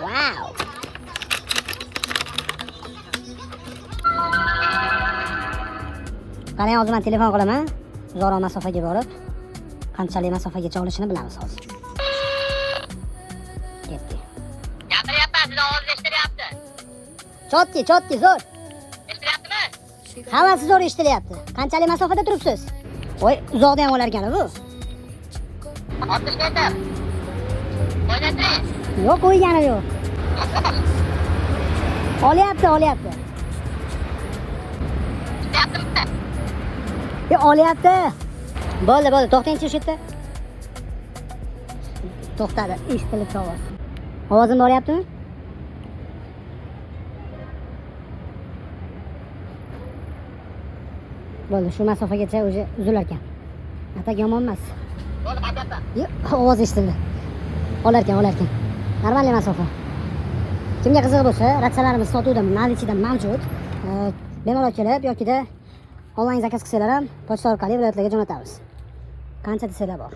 Wow. Qarang, hozir men telefon qilaman. Uzoq masofaga borib, qanchalik masofagacha olishini bilamiz hozir. Ketdi. Gapiryapman, sizni ovozingiz eshitilyapti. Chotki, zo'r. Eshitilyaptimi? Hammasi zo'r eshitilyapti. Qanchalik masofada turibsiz? Voy, uzoqda ham olar ekan bu. 60 metr. Qo'ylatring. Yo'q, qo'ygani yo'q. Olyapti. Eshitilyaptimi? Olyapti. Bo'ldi, to'xtangchi shu yerda. To'xtadi, eshitilib ovoz. Ovozim boryaptimi? Bo'ldi, shu masofagacha o'zi uzilar ekan. Atak yomon emas. Bo'ldi, qaytyapman. Yo'q, ovoz eshitildi. Olar ekan. Normal masofa. Kimga qiziq bo'lsa, ratsalarimiz sotuvda nalichida mavjud. Bemalol kelib yokida onlayn zakaz qilsanglar ham pochta orqali viloyatlarga jo'natamiz. Qancha desanglar bor.